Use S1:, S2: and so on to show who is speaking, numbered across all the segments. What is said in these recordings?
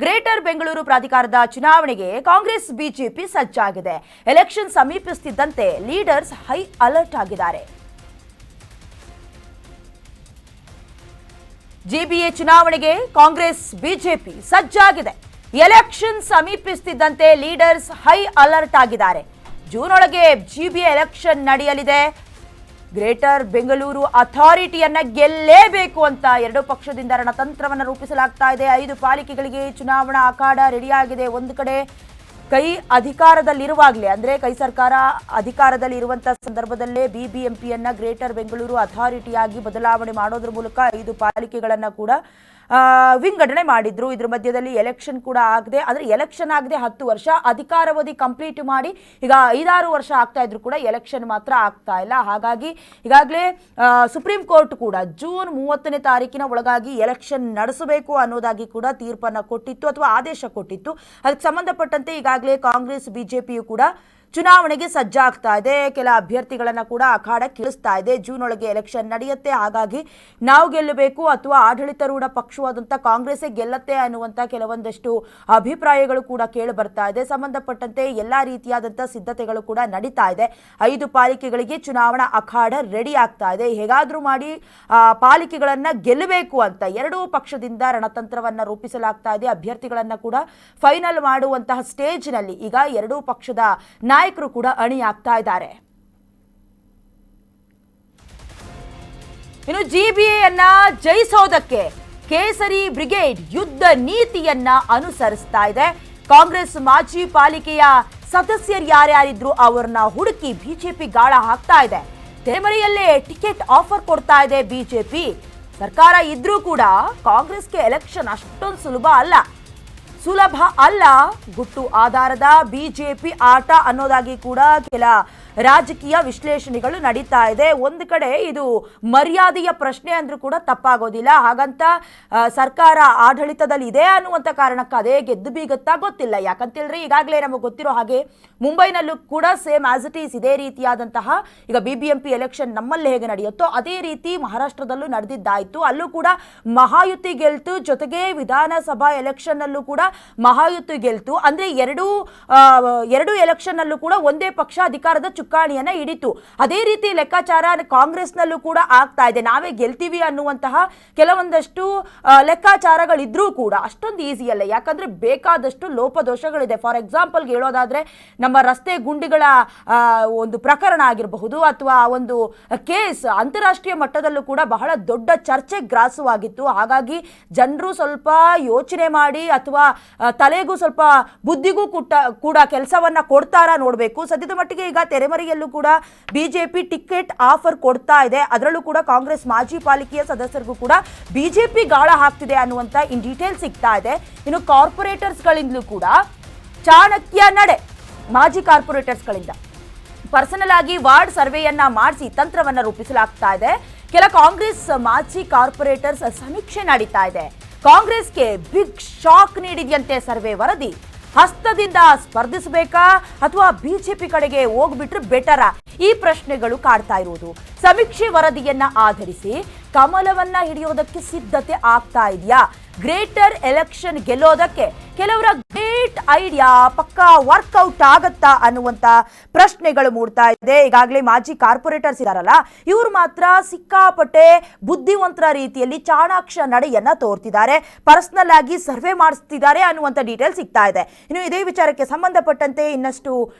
S1: Greater Bengaluru ಪ್ರಾಧಿಕಾರದ ಚುನಾವಣೆಗೆ Congress BJP ಸಜ್ಜಾಗಿದೆ. ಎಲೆಕ್ಷನ್ ಸಮೀಪಿಸುತ್ತಿದ್ದಂತೆ ಲೀಡರ್ಸ್ ಹೈ ಅಲರ್ಟ್ ಆಗಿದ್ದಾರೆ. ಜಿಬಿಎ ಚುನಾವಣೆಗೆ ಕಾಂಗ್ರೆಸ್ ಬಿಜೆಪಿ ಸಜ್ಜಾಗಿದೆ. ಎಲೆಕ್ಷನ್ ಸಮೀಪಿಸುತ್ತಿದ್ದಂತೆ ಲೀಡರ್ಸ್ ಹೈ ಅಲರ್ಟ್ ಆಗಿದ್ದಾರೆ. ಜೂನ್ ಒಳಗೆ ಜಿಬಿಎ ಎಲೆಕ್ಷನ್ ನಡೆಯಲಿದೆ. ಗ್ರೇಟರ್ ಬೆಂಗಳೂರು ಅಥಾರಿಟಿಯನ್ನ ಗೆಲ್ಲೇಬೇಕು ಅಂತ ಎರಡು ಪಕ್ಷದಿಂದ ರಣತಂತ್ರವನ್ನು ರೂಪಿಸಲಾಗ್ತಾ ಇದೆ. 5 ಪಾಲಿಕೆಗಳಿಗೆ ಚುನಾವಣಾ ಅಖಾಡ ರೆಡಿಯಾಗಿದೆ. ಒಂದು ಕಡೆ ಕೈ ಅಧಿಕಾರದಲ್ಲಿರುವಾಗಲೇ ಅಂದ್ರೆ ಕೈ ಸರ್ಕಾರ ಅಧಿಕಾರದಲ್ಲಿ ಇರುವಂತಹ ಸಂದರ್ಭದಲ್ಲೇ ಬಿಬಿಎಂಪಿಯನ್ನ ಗ್ರೇಟರ್ ಬೆಂಗಳೂರು ಅಥಾರಿಟಿಯಾಗಿ ಬದಲಾವಣೆ ಮಾಡೋದ್ರ ಮೂಲಕ 5 ಪಾಲಿಕೆಗಳನ್ನ ಕೂಡ ವಿಂಗಡಣೆ ಮಾಡಿದ್ರು. ಇದ್ರ ಮಧ್ಯದಲ್ಲಿ ಎಲೆಕ್ಷನ್ ಕೂಡ ಆಗದೆ, ಅಂದ್ರೆ ಎಲೆಕ್ಷನ್ ಆಗದೆ 10 ವರ್ಷ ಅಧಿಕಾರಾವಧಿ ಕಂಪ್ಲೀಟ್ ಮಾಡಿ ಈಗ 5-6 ವರ್ಷ ಆಗ್ತಾ ಇದ್ರು ಕೂಡ ಎಲೆಕ್ಷನ್ ಮಾತ್ರ ಆಗ್ತಾ ಇಲ್ಲ. ಹಾಗಾಗಿ ಈಗಾಗಲೇ ಸುಪ್ರೀಂ ಕೋರ್ಟ್ ಕೂಡ ಜೂನ್ 30ನೇ ತಾರೀಕಿನ ಒಳಗಾಗಿ ಎಲೆಕ್ಷನ್ ನಡೆಸಬೇಕು ಅನ್ನೋದಾಗಿ ಕೂಡ ತೀರ್ಪನ್ನು ಕೊಟ್ಟಿತ್ತು ಅಥವಾ ಆದೇಶ ಕೊಟ್ಟಿತ್ತು. ಅದಕ್ಕೆ ಸಂಬಂಧಪಟ್ಟಂತೆ ಈಗಾಗಲೇ ಕಾಂಗ್ರೆಸ್ ಬಿಜೆಪಿಯು ಕೂಡ ಚುನಾವಣೆಗೆ ಸಜ್ಜಾಗ್ತಾ ಇದೆ. ಕೆಲ ಅಭ್ಯರ್ಥಿಗಳನ್ನ ಕೂಡ ಅಖಾಡಕ್ಕೆ ಇಳಿಸ್ತಾ ಇದೆ. ಜೂನ್ ಒಳಗೆ ಎಲೆಕ್ಷನ್ ನಡೆಯುತ್ತೆ, ಹಾಗಾಗಿ ನಾವು ಗೆಲ್ಲಬೇಕು ಅಥವಾ ಆಡಳಿತಾರೂಢ ಪಕ್ಷವಾದಂಥ ಕಾಂಗ್ರೆಸ್ಸೇ ಗೆಲ್ಲತ್ತೆ ಅನ್ನುವಂಥ ಕೆಲವೊಂದಷ್ಟು ಅಭಿಪ್ರಾಯಗಳು ಕೂಡ ಕೇಳಿ ಬರ್ತಾ ಇದೆ. ಸಂಬಂಧಪಟ್ಟಂತೆ ಎಲ್ಲ ರೀತಿಯಾದಂಥ ಸಿದ್ಧತೆಗಳು ಕೂಡ ನಡೀತಾ ಇದೆ. 5 ಪಾಲಿಕೆಗಳಿಗೆ ಚುನಾವಣಾ ಅಖಾಡ ರೆಡಿ ಆಗ್ತಾ ಇದೆ. ಹೇಗಾದ್ರೂ ಮಾಡಿ ಪಾಲಿಕೆಗಳನ್ನ ಗೆಲ್ಲಬೇಕು ಅಂತ ಎರಡೂ ಪಕ್ಷದಿಂದ ರಣತಂತ್ರವನ್ನ ರೂಪಿಸಲಾಗ್ತಾ ಇದೆ. ಅಭ್ಯರ್ಥಿಗಳನ್ನ ಕೂಡ ಫೈನಲ್ ಮಾಡುವಂತಹ ಸ್ಟೇಜ್ನಲ್ಲಿ ಈಗ ಎರಡೂ ಪಕ್ಷದ ನಾಯಕರು ಕೂಡ ಅಣಿಯಾಗ್ತಾ ಇದ್ದಾರೆ. ಇನ್ನು ಜಿಬಿಎಯನ್ನ ಜಯಿಸೋದಕ್ಕೆ ಕೇಸರಿ ಬ್ರಿಗೇಡ್ ಯುದ್ಧ ನೀತಿಯನ್ನ ಅನುಸರಿಸ್ತಾ ಇದೆ. ಕಾಂಗ್ರೆಸ್ ಮಾಜಿ ಪಾಲಿಕೆಯ ಸದಸ್ಯರು ಯಾರ್ಯಾರಿದ್ರು ಅವರನ್ನ ಹುಡುಕಿ ಬಿಜೆಪಿ ಗಾಳ ಹಾಕ್ತಾ ಇದೆ. ತೆರೆಮರೆಯಲ್ಲೇ ಟಿಕೆಟ್ ಆಫರ್ ಕೊಡ್ತಾ ಇದೆ ಬಿಜೆಪಿ. ಸರ್ಕಾರ ಇದ್ರೂ ಕೂಡ ಕಾಂಗ್ರೆಸ್ಗೆ ಎಲೆಕ್ಷನ್ ಅಷ್ಟೊಂದು ಸುಲಭ ಅಲ್ಲ. ಗುಟ್ಟು ಆಧಾರದ ಬಿಜೆಪಿ ಆಟ ಅನ್ನೋದಾಗಿ ಕೂಡ ಕೆಲ ರಾಜಕೀಯ ವಿಶ್ಲೇಷಣೆಗಳು ನಡೀತಾ ಇದೆ. ಒಂದು ಕಡೆ ಇದು ಮರ್ಯಾದೆಯ ಪ್ರಶ್ನೆ ಅಂದ್ರೂ ಕೂಡ ತಪ್ಪಾಗೋದಿಲ್ಲ. ಹಾಗಂತ ಸರ್ಕಾರ ಆಡಳಿತದಲ್ಲಿ ಇದೆ ಅನ್ನುವಂಥ ಕಾರಣಕ್ಕೆ ಅದೇ ಗೆದ್ದು ಬೀಗತ್ತಾ ಗೊತ್ತಿಲ್ಲ. ಯಾಕಂತೇಳಿದ್ರೆ ಈಗಾಗಲೇ ನಮಗೆ ಗೊತ್ತಿರೋ ಹಾಗೆ ಮುಂಬೈನಲ್ಲೂ ಕೂಡ ಸೇಮ್ ಆಸ್ ಇಟ್ ಈಸ್ ಇದೇ ರೀತಿಯಾದಂತಹ ಈಗ ಬಿಬಿಎಂಪಿ ಎಲೆಕ್ಷನ್ ನಮ್ಮಲ್ಲಿ ಹೇಗೆ ನಡೆಯುತ್ತೋ ಅದೇ ರೀತಿ ಮಹಾರಾಷ್ಟ್ರದಲ್ಲೂ ನಡೆದಿದ್ದಾಯಿತು. ಅಲ್ಲೂ ಕೂಡ ಮಹಾಯುತಿ ಗೆಲ್ತು, ಜೊತೆಗೆ ವಿಧಾನಸಭಾ ಎಲೆಕ್ಷನ್ ಅಲ್ಲೂ ಕೂಡ ಮಹಾಯುತಿ ಗೆಲ್ತು. ಅಂದ್ರೆ ಎರಡು ಎಲೆಕ್ಷನ್ ಅಲ್ಲೂ ಕೂಡ ಒಂದೇ ಪಕ್ಷ ಅಧಿಕಾರದ ಚುಕ್ಕಾಣಿಯನ್ನ ಹಿಡಿತು. ಅದೇ ರೀತಿ ಲೆಕ್ಕಾಚಾರ ಕಾಂಗ್ರೆಸ್ನಲ್ಲೂ ಕೂಡ ಆಗ್ತಾ ಇದೆ. ನಾವೇ ಗೆಲ್ತೀವಿ ಅನ್ನುವಂತಹ ಕೆಲವೊಂದಷ್ಟು ಲೆಕ್ಕಾಚಾರಗಳಿದ್ರೂ ಕೂಡ ಅಷ್ಟೊಂದು ಈಸಿ ಅಲ್ಲ. ಯಾಕಂದ್ರೆ ಬೇಕಾದಷ್ಟು ಲೋಪದೋಷಗಳಿದೆ. ಫಾರ್ ಎಕ್ಸಾಂಪಲ್ ಹೇಳೋದಾದ್ರೆ ನಮ್ಮ ರಸ್ತೆ ಗುಂಡಿಗಳ ಒಂದು ಪ್ರಕರಣ ಆಗಿರಬಹುದು ಅಥವಾ ಒಂದು ಕೇಸ್ ಅಂತಾರಾಷ್ಟ್ರೀಯ ಮಟ್ಟದಲ್ಲೂ ಕೂಡ ಬಹಳ ದೊಡ್ಡ ಚರ್ಚೆಗೆ ಗ್ರಾಸವಾಗಿತ್ತು. ಹಾಗಾಗಿ ಜನರು ಸ್ವಲ್ಪ ಯೋಚನೆ ಮಾಡಿ ಅಥವಾ ತಲೆಗೂ ಸ್ವಲ್ಪ ಬುದ್ಧಿಗೂ ಕೂಡ ಕೆಲಸವನ್ನ ಕೊಡ್ತಾರಾ ನೋಡಬೇಕು. ಸದ್ಯದ ಮಟ್ಟಿಗೆ ಈಗ ತೆರೆಮರೆಯಲ್ಲೂ ಕೂಡ ಬಿಜೆಪಿ ಟಿಕೆಟ್ ಆಫರ್ ಕೊಡ್ತಾ ಇದೆ. ಅದರಲ್ಲೂ ಕೂಡ ಕಾಂಗ್ರೆಸ್ ಮಾಜಿ ಪಾಲಿಕೆಯ ಸದಸ್ಯರಿಗೂ ಕೂಡ ಬಿಜೆಪಿ ಗಾಳ ಹಾಕ್ತಿದೆ ಅನ್ನುವಂತ ಇನ್ ಡೀಟೇಲ್ ಸಿಗ್ತಾ ಇದೆ. ಇನ್ನು ಕಾರ್ಪೊರೇಟರ್ಸ್ಗಳಿಂದಲೂ ಕೂಡ ಚಾಣಕ್ಯ ನಡೆ. ಮಾಜಿ ಕಾರ್ಪೊರೇಟರ್ಸ್ಗಳಿಂದ ಪರ್ಸನಲ್ ಆಗಿ ವಾರ್ಡ್ ಸರ್ವೆಯನ್ನ ಮಾಡಿಸಿ ತಂತ್ರವನ್ನ ರೂಪಿಸಲಾಗ್ತಾ ಇದೆ. ಕೆಲ ಕಾಂಗ್ರೆಸ್ ಮಾಜಿ ಕಾರ್ಪೊರೇಟರ್ಸ್ ಸಮೀಕ್ಷೆ ನಡೀತಾ ಇದೆ. ಕಾಂಗ್ರೆಸ್ಗೆ ಬಿಗ್ ಶಾಕ್ ನೀಡಿದೆಯಂತೆ ಸರ್ವೆ ವರದಿ. ಹಸ್ತದಿಂದ ಸ್ಪರ್ಧಿಸಬೇಕಾ ಅಥವಾ ಬಿಜೆಪಿ ಕಡೆಗೆ ಹೋಗ್ಬಿಟ್ರೆ ಬೆಟರಾ? ಈ ಪ್ರಶ್ನೆಗಳು ಕಾಡ್ತಾ ಇರುವುದು. ಸಮೀಕ್ಷೆ ವರದಿಯನ್ನ ಆಧರಿಸಿ ಕಮಲವನ್ನ ಹಿಡಿಯೋದಕ್ಕೆ ಸಿದ್ಧತೆ ಆಗ್ತಾ ಇದೆಯಾ? ಗ್ರೇಟರ್ ಎಲೆಕ್ಷನ್ ಗೆಲ್ಲೋದಕ್ಕೆ ಕೆಲವರ ಗ್ರೇಟ್ ಐಡಿಯಾ ಪಕ್ಕಾ ವರ್ಕೌಟ್ ಆಗತ್ತಾ ಅನ್ನುವಂತ ಪ್ರಶ್ನೆಗಳು ಮೂಡ್ತಾ ಇದೆ. ಈಗಾಗಲೇ ಮಾಜಿ ಕಾರ್ಪೊರೇಟರ್ಸ್ ಇದಾರಲ್ಲ, ಇವರು ಮಾತ್ರ ಸಿಕ್ಕಾಪಟ್ಟೆ ಬುದ್ಧಿವಂತರ ರೀತಿಯಲ್ಲಿ ಚಾಣಾಕ್ಷ ನಡೆಯನ್ನ ತೋರ್ತಿದ್ದಾರೆ. ಪರ್ಸನಲ್ ಆಗಿ ಸರ್ವೆ ಮಾಡಿಸ್ತಿದ್ದಾರೆ ಅನ್ನುವಂತ ಡೀಟೇಲ್ ಸಿಗ್ತಾ ಇದೆ. ಇನ್ನು ಇದೇ ವಿಚಾರಕ್ಕೆ ಸಂಬಂಧಪಟ್ಟಂತೆ ಇನ್ನಷ್ಟು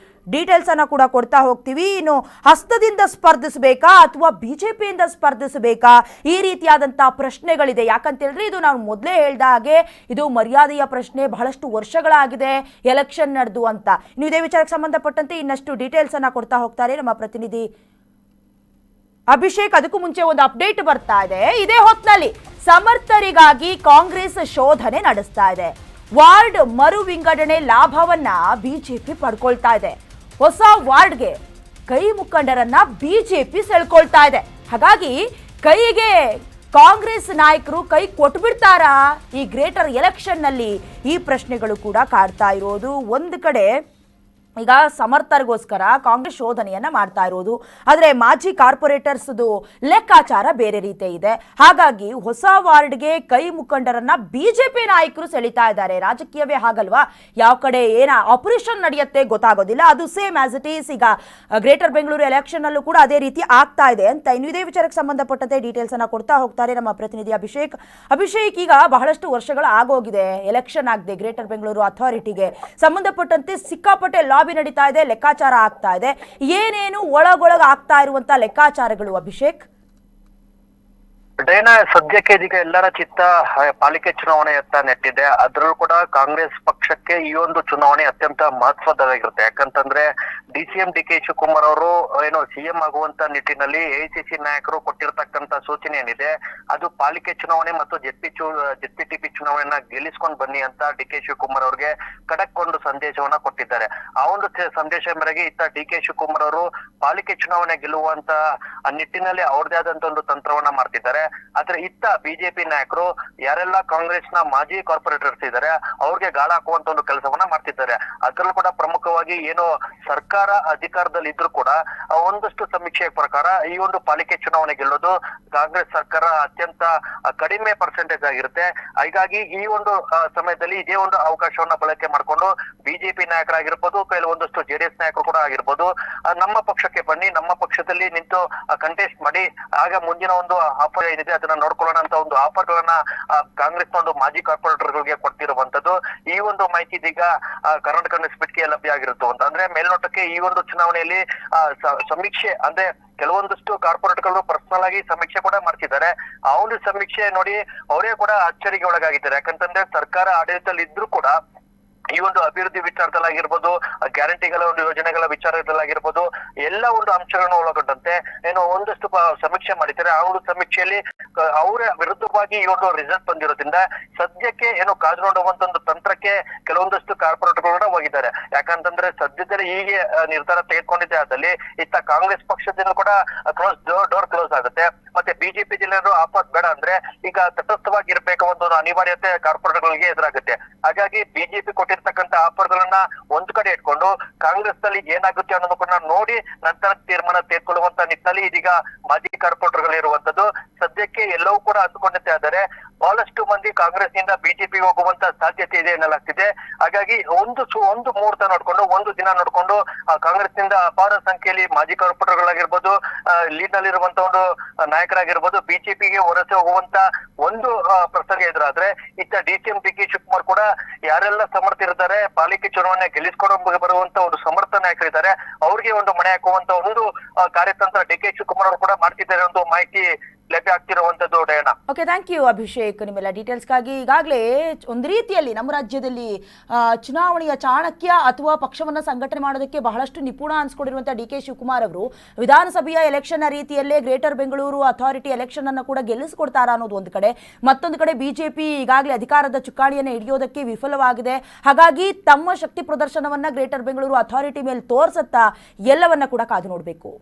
S1: ಡೀಟೇಲ್ಸ್ ಅನ್ನ ಕೂಡ ಕೊಡ್ತಾ ಹೋಗ್ತೀವಿ. ಇನ್ನು ಹಸ್ತದಿಂದ ಸ್ಪರ್ಧಿಸಬೇಕಾ ಅಥವಾ ಬಿಜೆಪಿಯಿಂದ ಸ್ಪರ್ಧಿಸಬೇಕಾ? ಈ ರೀತಿಯಾದಂತಹ ಪ್ರಶ್ನೆಗಳಿದೆ. ಯಾಕಂತೇಳಿದ್ರೆ ಇದು ನಾವು ಮೊದಲೇ ಹೇಳ್ದ ಹಾಗೆ ಇದು ಮರ್ಯಾದೆಯ ಪ್ರಶ್ನೆ. ಬಹಳಷ್ಟು ವರ್ಷಗಳಾಗಿದೆ ಎಲೆಕ್ಷನ್ ನಡೆದು ಅಂತ. ಇನ್ನು ಇದೇ ವಿಚಾರಕ್ಕೆ ಸಂಬಂಧಪಟ್ಟಂತೆ ಇನ್ನಷ್ಟು ಡೀಟೇಲ್ಸ್ ಅನ್ನ ಕೊಡ್ತಾ ಹೋಗ್ತಾರೆ ನಮ್ಮ ಪ್ರತಿನಿಧಿ ಅಭಿಷೇಕ್. ಅದಕ್ಕೂ ಮುಂಚೆ ಒಂದು ಅಪ್ಡೇಟ್ ಬರ್ತಾ ಇದೆ. ಇದೇ ಹೊತ್ತಿನಲ್ಲಿ ಸಮರ್ಥರಿಗಾಗಿ ಕಾಂಗ್ರೆಸ್ ಶೋಧನೆ ನಡೆಸ್ತಾ ಇದೆ. ವಾರ್ಡ್ ಮರು ವಿಂಗಡಣೆ ಲಾಭವನ್ನ ಬಿಜೆಪಿ ಪಡ್ಕೊಳ್ತಾ ಇದೆ. ಹೊಸ ವಾರ್ಡ್ಗೆ ಕೈ ಮುಖಂಡರನ್ನ ಬಿಜೆಪಿ ಸೆಳ್ಕೊಳ್ತಾ ಇದೆ. ಹಾಗಾಗಿ ಕೈಗೆ ಕಾಂಗ್ರೆಸ್ ನಾಯಕರು ಕೈ ಕೊಟ್ಬಿಡ್ತಾರಾ ಈ ಗ್ರೇಟರ್ ಎಲೆಕ್ಷನ್ ನಲ್ಲಿ? ಈ ಪ್ರಶ್ನೆಗಳು ಕೂಡ ಕಾಡ್ತಾ ಇರೋದು. ಒಂದು ಕಡೆ ಈಗ ಸಮರ್ಥರಿಗೋಸ್ಕರ ಕಾಂಗ್ರೆಸ್ ಶೋಧನೆಯನ್ನ ಮಾಡ್ತಾ ಇರೋದು. ಆದರೆ ಮಾಜಿ ಕಾರ್ಪೊರೇಟರ್ಸ್ದು ಲೆಕ್ಕಾಚಾರ ಬೇರೆ ರೀತಿ ಇದೆ. ಹಾಗಾಗಿ ಹೊಸ ವಾರ್ಡ್ಗೆ ಕೈ ಮುಖಂಡರನ್ನ ಬಿಜೆಪಿ ನಾಯಕರು ಸೆಳಿತಾ ಇದ್ದಾರೆ. ರಾಜಕೀಯವೇ ಹಾಗಲ್ವಾ, ಯಾವ ಕಡೆ ಏನ ಆಪರೇಷನ್ ನಡೆಯುತ್ತೆ ಗೊತ್ತಾಗೋದಿಲ್ಲ. ಅದು ಸೇಮ್ ಆಸ್ ಇಟ್ ಈಸ್ ಈಗ ಗ್ರೇಟರ್ ಬೆಂಗಳೂರು ಎಲೆಕ್ಷನ್ ಅಲ್ಲೂ ಕೂಡ ಅದೇ ರೀತಿ ಆಗ್ತಾ ಇದೆ ಅಂತ ಇನ್ನು ಇದೇ ವಿಚಾರಕ್ಕೆ ಸಂಬಂಧಪಟ್ಟಂತೆ ಡೀಟೇಲ್ಸ್ ಅನ್ನ ಕೊಡ್ತಾ ಹೋಗ್ತಾರೆ ನಮ್ಮ ಪ್ರತಿನಿಧಿ ಅಭಿಷೇಕ್. ಈಗ ಬಹಳಷ್ಟು ವರ್ಷಗಳ ಆಗೋಗಿದೆ ಎಲೆಕ್ಷನ್ ಆಗದೆ ಗ್ರೇಟರ್ ಬೆಂಗಳೂರು ಅಥಾರಿಟಿಗೆ ಸಂಬಂಧಪಟ್ಟಂತೆ ಸಿಕ್ಕಾಪಟ್ಟೆ ಲಾಬಿ ನಡೀತಾ ಇದೆ, ಲೆಕ್ಕಾಚಾರ ಆಗ್ತಾ ಇದೆ. ಏನೇನು ಒಳಗೊಳಗ ಆಗ್ತಾ ಇರುವಂತ ಲೆಕ್ಕಾಚಾರಗಳು ಅಭಿಷೇಕ್?
S2: ಡೇನಾ, ಸದ್ಯಕ್ಕೆ ಇದೀಗ ಎಲ್ಲರ ಚಿತ್ತ ಪಾಲಿಕೆ ಚುನಾವಣೆಯತ್ತ ನೆಟ್ಟಿದೆ. ಅದರಲ್ಲೂ ಕೂಡ ಕಾಂಗ್ರೆಸ್ ಪಕ್ಷಕ್ಕೆ ಈ ಒಂದು ಚುನಾವಣೆ ಅತ್ಯಂತ ಮಹತ್ವದಾಗಿರುತ್ತೆ. ಯಾಕಂತಂದ್ರೆ DCM DK ಶಿವಕುಮಾರ್ ಅವರು ಏನು CM ಆಗುವಂತ ನಿಟ್ಟಿನಲ್ಲಿ AICC ನಾಯಕರು ಕೊಟ್ಟಿರ್ತಕ್ಕಂತ ಸೂಚನೆ ಏನಿದೆ ಅದು ಪಾಲಿಕೆ ಚುನಾವಣೆ ಮತ್ತು ZPTP ಚುನಾವಣೆಯನ್ನ ಗೆಲ್ಲಿಸ್ಕೊಂಡು ಬನ್ನಿ ಅಂತ DK ಶಿವಕುಮಾರ್ ಅವ್ರಿಗೆ ಖಡಕ್ ಒಂದು ಸಂದೇಶವನ್ನ ಕೊಟ್ಟಿದ್ದಾರೆ. ಆ ಒಂದು ಸಂದೇಶ ಮೇರೆಗೆ ಇತ್ತ DK ಶಿವಕುಮಾರ್ ಅವರು ಪಾಲಿಕೆ ಚುನಾವಣೆ ಗೆಲ್ಲುವಂತ ನಿಟ್ಟಿನಲ್ಲಿ ಅವ್ರದೇ ಆದಂತ ಒಂದು ತಂತ್ರವನ್ನ ಮಾಡ್ತಿದ್ದಾರೆ. ಆದ್ರೆ ಇತ್ತ ಬಿಜೆಪಿ ನಾಯಕರು ಯಾರೆಲ್ಲ ಕಾಂಗ್ರೆಸ್ನ ಮಾಜಿ ಕಾರ್ಪೊರೇಟರ್ಸ್ ಇದ್ದಾರೆ ಅವ್ರಿಗೆ ಗಾಳ ಹಾಕುವಂತ ಒಂದು ಕೆಲಸವನ್ನ ಮಾಡ್ತಿದ್ದಾರೆ. ಅದರಲ್ಲೂ ಕೂಡ ಪ್ರಮುಖವಾಗಿ ಏನು ಸರ್ಕಾರ ಅಧಿಕಾರದಲ್ಲಿ ಇದ್ರು ಕೂಡ ಒಂದಷ್ಟು ಸಮೀಕ್ಷೆಯ ಪ್ರಕಾರ ಈ ಒಂದು ಪಾಲಿಕೆ ಚುನಾವಣೆ ಗೆಲ್ಲೋದು ಕಾಂಗ್ರೆಸ್ ಸರ್ಕಾರ ಅತ್ಯಂತ ಕಡಿಮೆ ಪರ್ಸೆಂಟೇಜ್ ಆಗಿರುತ್ತೆ. ಹೀಗಾಗಿ ಈ ಒಂದು ಸಮಯದಲ್ಲಿ ಇದೇ ಒಂದು ಅವಕಾಶವನ್ನ ಬಳಕೆ ಮಾಡಿಕೊಂಡು ಬಿಜೆಪಿ ನಾಯಕರಾಗಿರ್ಬೋದು, ಕೆಲವೊಂದಷ್ಟು JDS ನಾಯಕರು ಕೂಡ ಆಗಿರ್ಬೋದು, ನಮ್ಮ ಪಕ್ಷಕ್ಕೆ ಬನ್ನಿ, ನಮ್ಮ ಪಕ್ಷದಲ್ಲಿ ನಿಂತು ಕಂಟೆಸ್ಟ್ ಮಾಡಿ, ಆಗ ಮುಂದಿನ ಒಂದು ಆಫರ್ ಏನಿದೆ ಅದನ್ನ ನೋಡ್ಕೊಳ್ಳೋಣ ಅಂತ ಒಂದು ಆಫರ್ ಗಳನ್ನ ಕಾಂಗ್ರೆಸ್ನ ಒಂದು ಮಾಜಿ ಕಾರ್ಪೊರೇಟರ್ ಗಳಿಗೆ ಕೊಡ್ತಿರುವಂತದ್ದು. ಈ ಒಂದು ಮಾಹಿತಿ ಇದೀಗ ಕರ್ನಾಟಕ ನ್ಯೂಸ್ ಬಿಟ್ಗೆ ಲಭ್ಯ ಆಗಿರುತ್ತೆ ಅಂತ ಅಂದ್ರೆ ಮೇಲ್ನೋಟಕ್ಕೆ ಈ ಒಂದು ಚುನಾವಣೆಯಲ್ಲಿ ಸಮೀಕ್ಷೆ ಅಂದ್ರೆ ಕೆಲವೊಂದಷ್ಟು ಕಾರ್ಪೊರೇಟ್ಗಳು ಪರ್ಸನಲ್ ಆಗಿ ಸಮೀಕ್ಷೆ ಕೂಡ ಮಾಡ್ತಿದ್ದಾರೆ. ಆ ಒಂದು ಸಮೀಕ್ಷೆ ನೋಡಿ ಅವರೇ ಕೂಡ ಅಚ್ಚರಿಗೆ ಒಳಗಾಗಿದ್ದಾರೆ. ಯಾಕಂತಂದ್ರೆ ಸರ್ಕಾರ ಆಡಳಿತದಲ್ಲಿ ಇದ್ರೂ ಕೂಡ ಈ ಒಂದು ಅಭಿವೃದ್ಧಿ ವಿಚಾರದಲ್ಲಾಗಿರ್ಬೋದು, ಗ್ಯಾರಂಟಿಗಳ ಒಂದು ಯೋಜನೆಗಳ ವಿಚಾರದಲ್ಲಾಗಿರ್ಬೋದು, ಎಲ್ಲ ಒಂದು ಅಂಶಗಳನ್ನು ಒಳಗೊಂಡಂತೆ ಏನು ಒಂದಷ್ಟು ಸಮೀಕ್ಷೆ ಮಾಡಿದ್ದಾರೆ. ಆ ಒಂದು ಸಮೀಕ್ಷೆಯಲ್ಲಿ ಅವರ ವಿರುದ್ಧವಾಗಿ ಈ ಒಂದು ರಿಸಲ್ಟ್ ಬಂದಿರೋದ್ರಿಂದ ಸದ್ಯಕ್ಕೆ ಏನು ಕಾದು ನೋಡುವಂತ ಒಂದು ತಂತ್ರಕ್ಕೆ ಕೆಲವೊಂದಷ್ಟು ಕಾರ್ಪೊರೇಟ್ಗಳು ಹೋಗಿದ್ದಾರೆ. ಯಾಕಂತಂದ್ರೆ ಸದ್ಯದಲ್ಲಿ ಹೀಗೆ ನಿರ್ಧಾರ ತೆಗೆದುಕೊಂಡಿದ್ದೆ ಆದಲ್ಲಿ ಇತ್ತ ಕಾಂಗ್ರೆಸ್ ಪಕ್ಷದಿಂದ ಕೂಡ ಡೋರ್ ಕ್ಲೋಸ್ ಆಗುತ್ತೆ. ಮತ್ತೆ ಬಿಜೆಪಿ ಜಿಲ್ಲೆಯವರು ಆಫರ್ ಬೇಡ ಅಂದ್ರೆ ಈಗ ತಟಸ್ಥವಾಗಿರ್ಬೇಕು ಒಂದು ಅನಿವಾರ್ಯತೆ ಕಾರ್ಪೊರೇಟ್ಗಳಿಗೆ ಎದುರಾಗುತ್ತೆ. ಹಾಗಾಗಿ ಬಿಜೆಪಿ ಕೊಟ್ಟಿರ್ತಕ್ಕಂಥ ಆಫರ್ ಗಳನ್ನ ಒಂದ್ ಕಡೆ ಇಟ್ಕೊಂಡು ಕಾಂಗ್ರೆಸ್ ನಲ್ಲಿ ಏನಾಗುತ್ತೆ ಅನ್ನೋದು ಕೂಡ ನೋಡಿ ನಂತರ ತೀರ್ಮಾನ ತೆಗೆದುಕೊಳ್ಳುವಂತ ನಿಟ್ಟಿನಲ್ಲಿ ಇದೀಗ ಮಾಜಿ ಕಾರ್ಪೊರೇಟರ್ಗಳು ಇರುವಂತದ್ದು. ಸದ್ಯಕ್ಕೆ ಎಲ್ಲವೂ ಕೂಡ ಅಂದುಕೊಂಡಂತೆ ಆದರೆ ಬಹಳಷ್ಟು ಮಂದಿ ಕಾಂಗ್ರೆಸ್ ನಿಂದ ಬಿಜೆಪಿ ಹೋಗುವಂತ ಸಾಧ್ಯತೆ ಇದೆ ಎನ್ನಲಾಗ್ತಿದೆ. ಹಾಗಾಗಿ ಒಂದು ಮುಹೂರ್ತ ನೋಡ್ಕೊಂಡು, ಒಂದು ದಿನ ನೋಡ್ಕೊಂಡು ಕಾಂಗ್ರೆಸ್ ನಿಂದ ಅಪಾರ ಸಂಖ್ಯೆಯಲ್ಲಿ ಮಾಜಿ ಕಾರ್ಪೊರೇಟರ್ಗಳಾಗಿರ್ಬೋದು, ಲೀಡ್ ನಲ್ಲಿರುವಂತ ಒಂದು ನಾಯಕರಾಗಿರ್ಬೋದು ಬಿಜೆಪಿಗೆ ವಲಸೆ ಹೋಗುವಂತ ಒಂದು ಪ್ರಸಂಗ ಎದುರಾದ್ರೆ ಇತ್ತ DCM DK ಶಿವಕುಮಾರ್ ಕೂಡ ಯಾರೆಲ್ಲ ಸಮರ್ಥ ಇರ್ತಾರೆ ಪಾಲಿಕೆ ಚುನಾವಣೆ ಗೆಲ್ಲಿಸ್ಕೊಂಡು ಬರುವಂತ ಒಂದು ಸಮರ್ಥ ನಾಯಕರಿದ್ದಾರೆ ಅವ್ರಿಗೆ ಒಂದು ಮಣೆ ಹಾಕುವಂತ ಒಂದು ಕಾರ್ಯತಂತ್ರ DK ಶಿವಕುಮಾರ್ ಅವರು ಕೂಡ ಮಾಡ್ತಿದ್ದಾರೆ ಒಂದು ಮಾಹಿತಿ ಲಭ್ಯ ಆಗ್ತಿರುವಂತದ್ದು. ಡಯನಾ,
S1: ಓಕೆ, ಥ್ಯಾಂಕ್ ಯು ಅಭಿಷೇಕ್ ನಿಮ್ಮೆಲ್ಲ ಡೀಟೇಲ್ಸ್ಗಾಗಿ. ಈಗಾಗಲೇ ಒಂದು ರೀತಿಯಲ್ಲಿ ನಮ್ಮ ರಾಜ್ಯದಲ್ಲಿ ಚುನಾವಣೆಯ ಚಾಣಕ್ಯ ಅಥವಾ ಪಕ್ಷವನ್ನ ಸಂಘಟನೆ ಮಾಡೋದಕ್ಕೆ ಬಹಳಷ್ಟು ನಿಪುಣ ಅನ್ಸ್ಕೊಂಡಿರುವಂತಹ DK ಶಿವಕುಮಾರ್ ಅವರು ವಿಧಾನಸಭೆಯ ಎಲೆಕ್ಷನ್ ರೀತಿಯಲ್ಲೇ ಗ್ರೇಟರ್ ಬೆಂಗಳೂರು ಅಥಾರಿಟಿ ಎಲೆಕ್ಷನ್ ಅನ್ನು ಕೂಡ ಗೆಲ್ಲಿಸಿಕೊಡ್ತಾರಾ ಅನ್ನೋದು ಒಂದು ಕಡೆ. ಮತ್ತೊಂದು ಕಡೆ ಬಿಜೆಪಿ ಈಗಾಗಲೇ ಅಧಿಕಾರದ ಚುಕ್ಕಾಣಿಯನ್ನು ಹಿಡಿಯೋದಕ್ಕೆ ವಿಫಲವಾಗಿದೆ. ಹಾಗಾಗಿ ತಮ್ಮ ಶಕ್ತಿ ಪ್ರದರ್ಶನವನ್ನ ಗ್ರೇಟರ್ ಬೆಂಗಳೂರು ಅಥಾರಿಟಿ ಮೇಲೆ ತೋರಿಸುತ್ತಾ ಎಲ್ಲವನ್ನ ಕೂಡ ಕಾದು ನೋಡಬೇಕು.